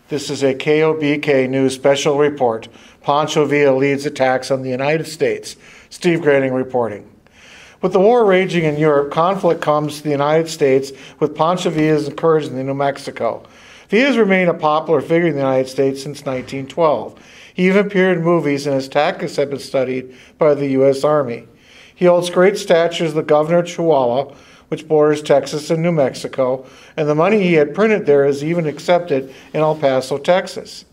This is a KOBK News special report. Pancho Villa leads attacks on the United States. Steve Grading reporting. With the war raging in Europe, conflict comes to the United States with Pancho Villa's incursion in New Mexico. Villa has remained a popular figure in the United States since 1912. He even appeared in movies, and his tactics have been studied by the U.S. Army. He holds great stature as the governor of Chihuahua, which borders Texas and New Mexico, and the money he had printed there is even accepted in El Paso, Texas.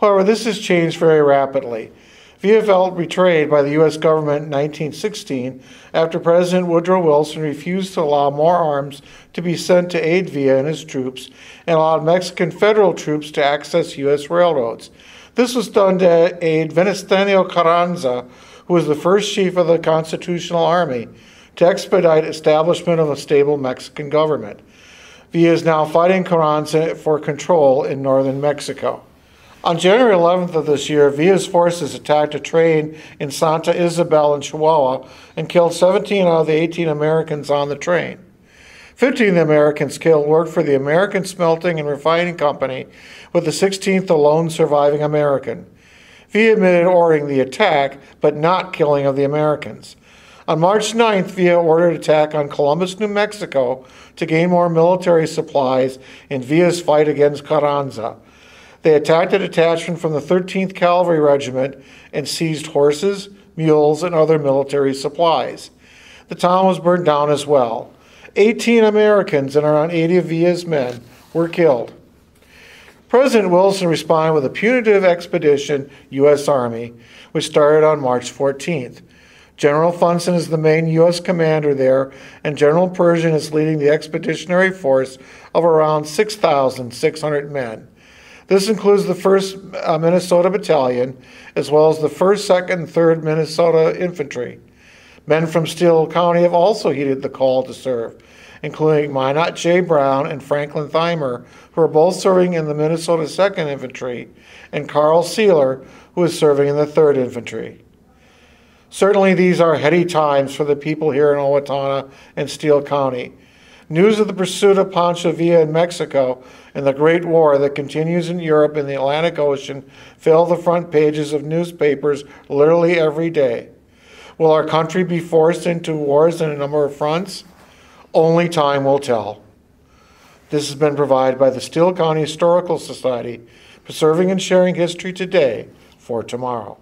However, this has changed very rapidly. Villa felt betrayed by the U.S. government in 1916 after President Woodrow Wilson refused to allow more arms to be sent to aid Villa and his troops and allowed Mexican federal troops to access U.S. railroads. This was done to aid Venustiano Carranza, who was the first chief of the Constitutional Army, to expedite establishment of a stable Mexican government. Villa is now fighting Carranza for control in northern Mexico. On January 11th of this year, Villa's forces attacked a train in Santa Isabel in Chihuahua and killed 17 out of the 18 Americans on the train. 15 of the Americans killed worked for the American Smelting and Refining Company, with the 16th the lone surviving American. Villa admitted ordering the attack, but not killing of the Americans. On March 9th, Villa ordered attack on Columbus, New Mexico to gain more military supplies in Villa's fight against Carranza. They attacked a detachment from the 13th Cavalry Regiment and seized horses, mules, and other military supplies. The town was burned down as well. 18 Americans and around 80 of Villa's men were killed. President Wilson responded with a punitive expedition, U.S. Army, which started on March 14th. General Funson is the main U.S. commander there, and General Pershing is leading the expeditionary force of around 6,600 men. This includes the 1st Minnesota Battalion, as well as the 1st, 2nd, and 3rd Minnesota Infantry. Men from Steele County have also heeded the call to serve, including Minot J. Brown and Franklin Thymer, who are both serving in the Minnesota 2nd Infantry, and Carl Sealer, who is serving in the 3rd Infantry. Certainly these are heady times for the people here in Owatonna and Steele County. News of the pursuit of Pancho Villa in Mexico and the Great War that continues in Europe and the Atlantic Ocean fill the front pages of newspapers literally every day. Will our country be forced into wars on a number of fronts? Only time will tell. This has been provided by the Steele County Historical Society, preserving and sharing history today for tomorrow.